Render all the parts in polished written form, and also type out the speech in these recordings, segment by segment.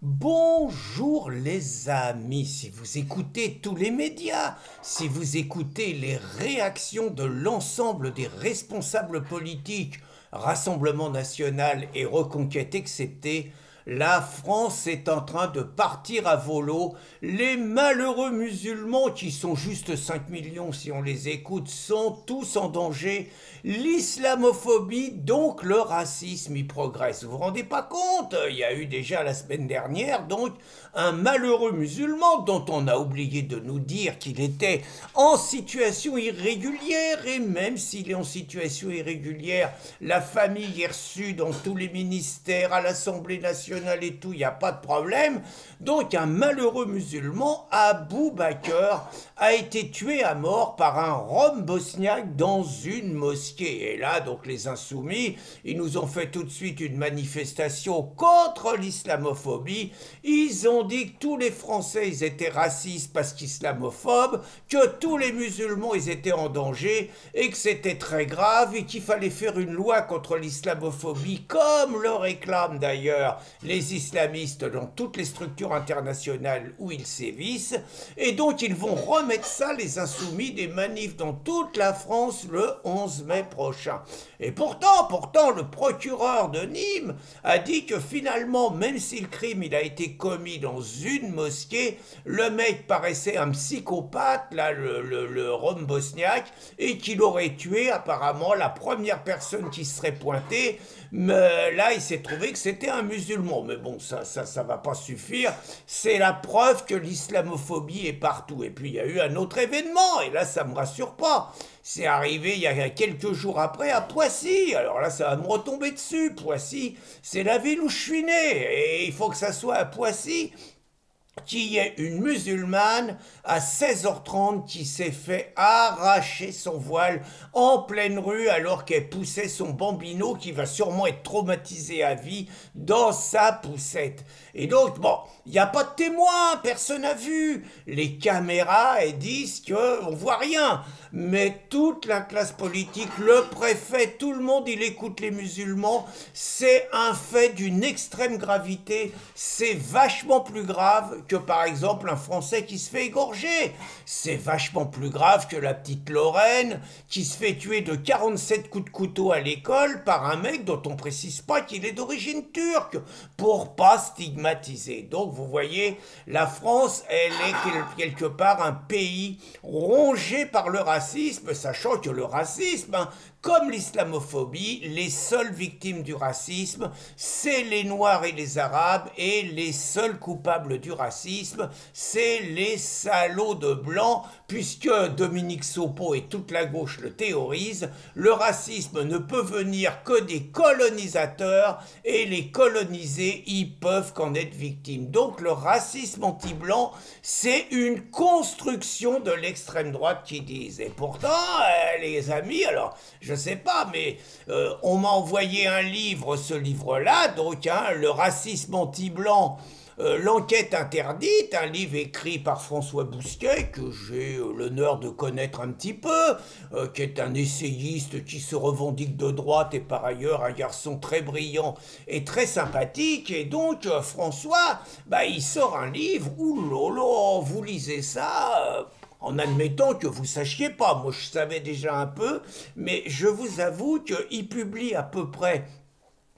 Bonjour les amis, si vous écoutez tous les médias, si vous écoutez les réactions de l'ensemble des responsables politiques, Rassemblement national et Reconquête excepté, la France est en train de partir à volo. Les malheureux musulmans, qui sont juste 5 millions si on les écoute, sont tous en danger. L'islamophobie, donc le racisme, y progresse. Vous vous rendez pas compte? Il y a eu déjà la semaine dernière, donc, un malheureux musulman dont on a oublié de nous dire qu'il était en situation irrégulière, et même s'il est en situation irrégulière, la famille est reçue dans tous les ministères, à l'Assemblée nationale et tout, il n'y a pas de problème. Donc un malheureux musulman, Abou Bakr, a été tué à mort par un Rom bosniaque dans une mosquée. Et là, donc les insoumis, ils nous ont fait tout de suite une manifestation contre l'islamophobie. Ils ont dit que tous les Français, ils étaient racistes parce qu'islamophobes, que tous les musulmans, ils étaient en danger et que c'était très grave et qu'il fallait faire une loi contre l'islamophobie, comme le réclament d'ailleurs les islamistes dans toutes les structures internationales où ils sévissent. Et donc ils vont remettre ça, les insoumis, des manifs dans toute la France le 11 mai prochain. Et pourtant, le procureur de Nîmes a dit que finalement, même si le crime il a été commis dans une mosquée, le mec paraissait un psychopathe, là, le Rom bosniaque, et qu'il aurait tué apparemment la première personne qui serait pointée. Mais là, il s'est trouvé que c'était un musulman. Mais bon, ça va pas suffire. C'est la preuve que l'islamophobie est partout. Et puis, il y a eu un autre événement, et là, ça me rassure pas. C'est arrivé il y a quelques jours après à Poissy. Alors là, ça va me retomber dessus. Poissy, c'est la ville où je suis né. Et il faut que ça soit à Poissy qu'il y ait une musulmane à 16h30 qui s'est fait arracher son voile en pleine rue alors qu'elle poussait son bambino qui va sûrement être traumatisé à vie dans sa poussette. Et donc, bon, il n'y a pas de témoins, personne n'a vu. Les caméras, elles disent qu'on voit rien. Mais toute la classe politique, le préfet, tout le monde, il écoute les musulmans. C'est un fait d'une extrême gravité. C'est vachement plus grave que, par exemple, un Français qui se fait égorger. C'est vachement plus grave que la petite Lorraine qui se fait tuer de 47 coups de couteau à l'école par un mec dont on précise pas qu'il est d'origine turque, pour pas stigmatiser. Donc, vous voyez, la France, elle est quelque part un pays rongé par le racisme, sachant que le racisme, comme l'islamophobie, les seules victimes du racisme, c'est les Noirs et les Arabes, et les seuls coupables du racisme, c'est les salauds de blancs, puisque Dominique Sopo et toute la gauche le théorisent. Le racisme ne peut venir que des colonisateurs, et les colonisés, ils peuvent qu'en être victimes. Donc le racisme anti-blanc, c'est une construction de l'extrême droite qui disent. Et pourtant, les amis, alors, je sais pas, mais on m'a envoyé un livre, ce livre-là, donc, le racisme anti-blanc, l'enquête interdite, un livre écrit par François Bousquet, que j'ai l'honneur de connaître un petit peu, qui est un essayiste qui se revendique de droite et par ailleurs un garçon très brillant et très sympathique. Et donc François, il sort un livre, oulala, vous lisez ça en admettant que vous sachiez pas. Moi, je savais déjà un peu, mais je vous avoue qu'il publie à peu près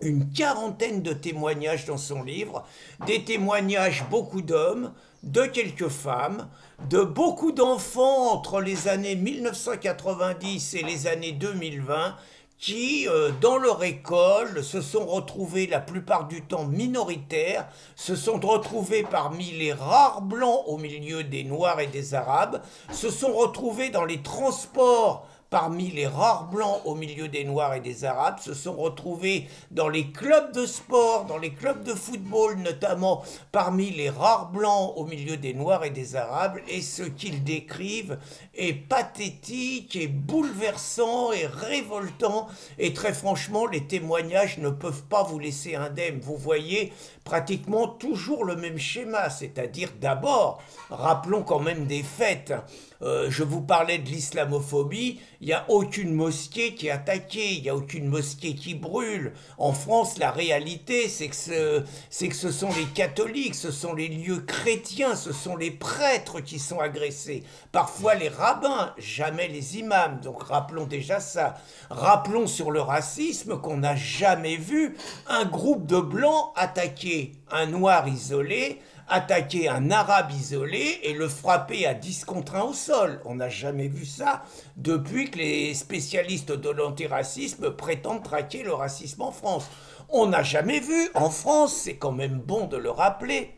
une quarantaine de témoignages dans son livre, des témoignages beaucoup d'hommes, de quelques femmes, de beaucoup d'enfants entre les années 1990 et les années 2020, qui, dans leur école, se sont retrouvés la plupart du temps minoritaires, se sont retrouvés parmi les rares blancs au milieu des noirs et des arabes, se sont retrouvés dans les transports parmi les rares blancs au milieu des noirs et des arabes, se sont retrouvés dans les clubs de sport, dans les clubs de football notamment, parmi les rares blancs au milieu des noirs et des arabes, et ce qu'ils décrivent est pathétique et bouleversant et révoltant, et très franchement, les témoignages ne peuvent pas vous laisser indemne. Vous voyez pratiquement toujours le même schéma, c'est-à-dire d'abord, rappelons quand même des faits. Je vous parlais de l'islamophobie, Il n'y a aucune mosquée qui est attaquée, il n'y a aucune mosquée qui brûle. En France, la réalité, c'est que ce sont les catholiques, ce sont les lieux chrétiens, ce sont les prêtres qui sont agressés. Parfois les rabbins, jamais les imams. Donc rappelons déjà ça. Rappelons sur le racisme qu'on n'a jamais vu un groupe de blancs attaquer un noir isolé, attaquer un arabe isolé et le frapper à 10 contre 1 au sol. On n'a jamais vu ça depuis que les spécialistes de l'antiracisme prétendent traquer le racisme en France. On n'a jamais vu en France, c'est quand même bon de le rappeler,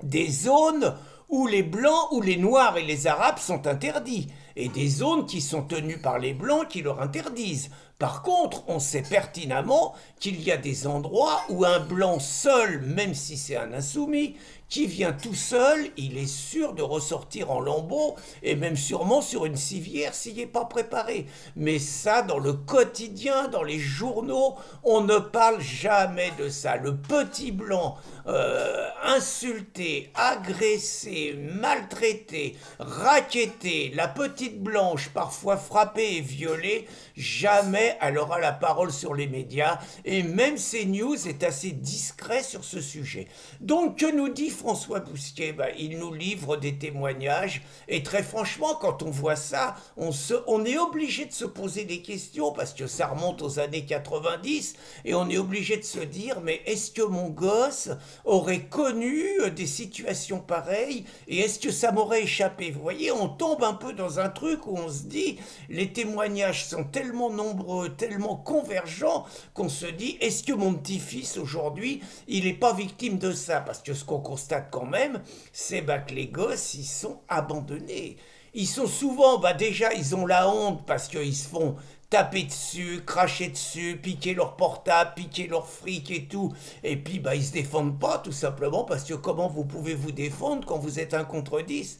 des zones où les blancs, où les noirs et les arabes sont interdits, et des zones qui sont tenues par les blancs qui leur interdisent. Par contre, on sait pertinemment qu'il y a des endroits où un blanc seul, même si c'est un insoumis, qui vient tout seul, il est sûr de ressortir en lambeaux et même sûrement sur une civière s'il n'est pas préparé. Mais ça, dans le quotidien, dans les journaux, on ne parle jamais de ça. Le petit blanc insulté, agressé, maltraité, racketté, la petite blanche parfois frappée et violée, jamais elle aura la parole sur les médias et même CNews est assez discret sur ce sujet. Donc que nous dit François Bousquier? Il nous livre des témoignages et très franchement quand on voit ça, on est obligé de se poser des questions parce que ça remonte aux années 90 et on est obligé de se dire mais est-ce que mon gosse aurait connu des situations pareilles et est-ce que ça m'aurait échappé? Vous voyez, on tombe un peu dans un truc où on se dit les témoignages sont tellement nombreux, tellement convergents qu'on se dit est-ce que mon petit-fils aujourd'hui il n'est pas victime de ça? Parce que ce qu'on constate quand même c'est que les gosses ils sont abandonnés. Ils sont souvent, déjà ils ont la honte parce qu'ils se font taper dessus, cracher dessus, piquer leur portable, piquer leur fric et tout. Et puis ils se défendent pas tout simplement parce que comment vous pouvez vous défendre quand vous êtes 1 contre 10?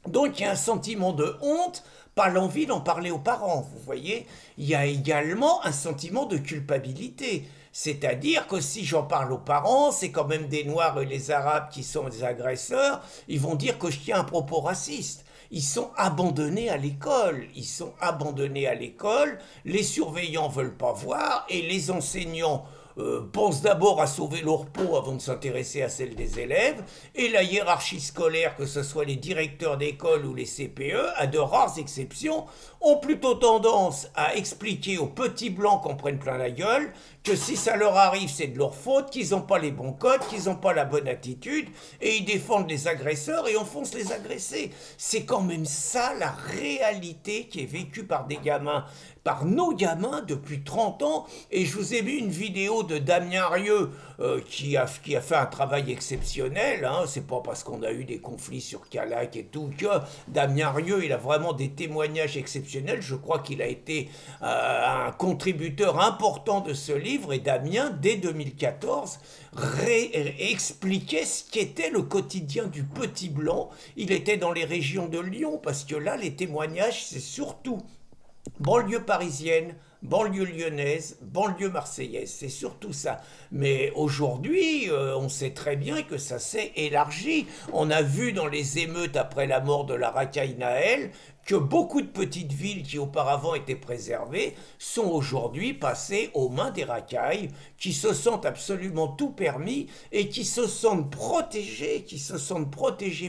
Donc il y a un sentiment de honte, pas l'envie d'en parler aux parents, vous voyez. Il y a également un sentiment de culpabilité. C'est-à-dire que si j'en parle aux parents, c'est quand même des Noirs et les Arabes qui sont des agresseurs, ils vont dire que je tiens un propos raciste. Ils sont abandonnés à l'école, ils sont abandonnés à l'école, les surveillants veulent pas voir et les enseignants pensent d'abord à sauver leur peau avant de s'intéresser à celle des élèves, et la hiérarchie scolaire, que ce soit les directeurs d'école ou les CPE, à de rares exceptions, ont plutôt tendance à expliquer aux petits blancs qu'on prenne plein la gueule que si ça leur arrive, c'est de leur faute, qu'ils n'ont pas les bons codes, qu'ils n'ont pas la bonne attitude, et ils défendent les agresseurs et enfoncent les agressés. C'est quand même ça la réalité qui est vécue par des gamins, par nos gamins depuis 30 ans, et je vous ai mis une vidéo de Damien Rieu qui a fait un travail exceptionnel, hein. C'est pas parce qu'on a eu des conflits sur Calac et tout que Damien Rieu, il a vraiment des témoignages exceptionnels, je crois qu'il a été un contributeur important de ce livre, et Damien, dès 2014, expliquait ce qu'était le quotidien du petit blanc. Il était dans les régions de Lyon, parce que là, les témoignages, c'est surtout banlieue parisienne, banlieue lyonnaise, banlieue marseillaise, c'est surtout ça. Mais aujourd'hui, on sait très bien que ça s'est élargi. On a vu dans les émeutes après la mort de la racaille Naël que beaucoup de petites villes qui auparavant étaient préservées sont aujourd'hui passées aux mains des racailles qui se sentent absolument tout permis et qui se sentent protégés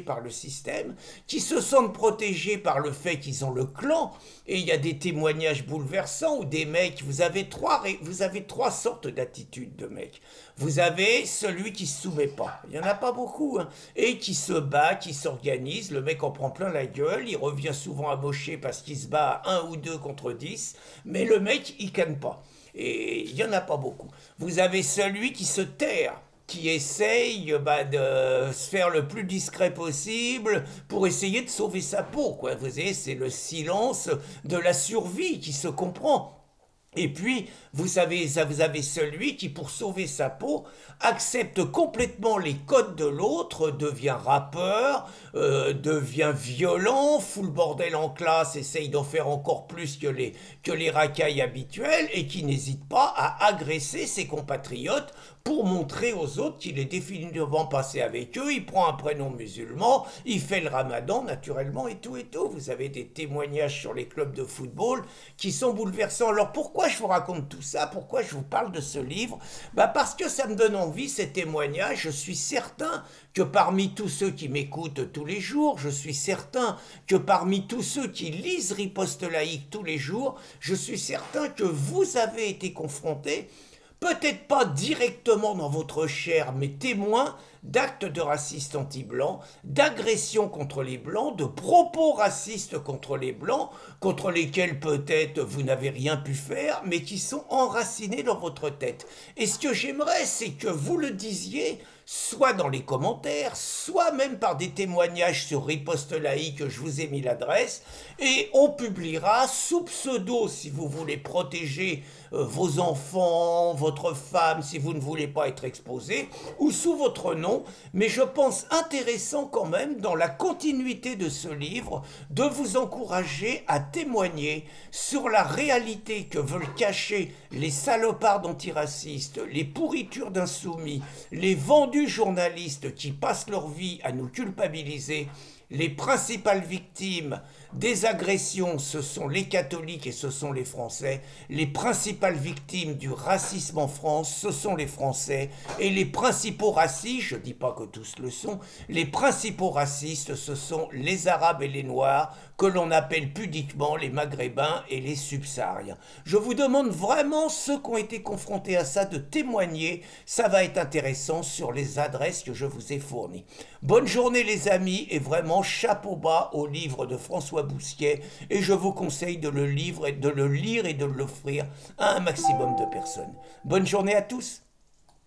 par le système, qui se sentent protégés par le fait qu'ils ont le clan. Et il y a des témoignages bouleversants où des mecs, vous avez trois sortes d'attitudes de mecs. Vous avez celui qui se soumet pas, il y en a pas beaucoup, hein, et qui se bat, qui s'organise, le mec en prend plein la gueule, il revient souvent amoché parce qu'il se bat à 1 ou 2 contre 10, mais le mec il canne pas, et il y en a pas beaucoup. Vous avez celui qui se terre, qui essaye de se faire le plus discret possible pour essayer de sauver sa peau, quoi. Vous voyez, c'est le silence de la survie qui se comprend. Et puis, vous avez celui qui, pour sauver sa peau, accepte complètement les codes de l'autre, devient rappeur, devient violent, fout le bordel en classe, essaye d'en faire encore plus que les racailles habituelles, et qui n'hésite pas à agresser ses compatriotes pour montrer aux autres qu'il est définitivement passé avec eux. Il prend un prénom musulman, il fait le ramadan naturellement et tout et tout. Vous avez des témoignages sur les clubs de football qui sont bouleversants. Alors pourquoi je vous raconte tout ça? Pourquoi je vous parle de ce livre? Parce que ça me donne envie, ces témoignages. Je suis certain que parmi tous ceux qui m'écoutent tous les jours, je suis certain que parmi tous ceux qui lisent Riposte laïque tous les jours, je suis certain que vous avez été confrontés, peut-être pas directement dans votre chair, mais témoin d'actes de racistes anti-blancs, d'agressions contre les blancs, de propos racistes contre les blancs, contre lesquels peut-être vous n'avez rien pu faire, mais qui sont enracinés dans votre tête. Et ce que j'aimerais, c'est que vous le disiez, soit dans les commentaires, soit même par des témoignages sur Riposte laïque, je vous ai mis l'adresse, et on publiera sous pseudo, si vous voulez protéger vos enfants, votre femme, si vous ne voulez pas être exposé, ou sous votre nom, mais je pense intéressant quand même, dans la continuité de ce livre, de vous encourager à témoigner sur la réalité que veulent cacher les salopards d'antiracistes, les pourritures d'insoumis, les vendus journalistes qui passent leur vie à nous culpabiliser. Les principales victimes des agressions, ce sont les catholiques et ce sont les Français. Les principales victimes du racisme en France, ce sont les Français. Et les principaux racistes, je ne dis pas que tous le sont, les principaux racistes, ce sont les Arabes et les Noirs, que l'on appelle pudiquement les Maghrébins et les Subsahariens. Je vous demande vraiment, ceux qui ont été confrontés à ça, de témoigner. Ça va être intéressant sur les adresses que je vous ai fournies. Bonne journée les amis, et vraiment chapeau bas au livre de François Bousquier, et je vous conseille de le lire et de l'offrir à un maximum de personnes. Bonne journée à tous.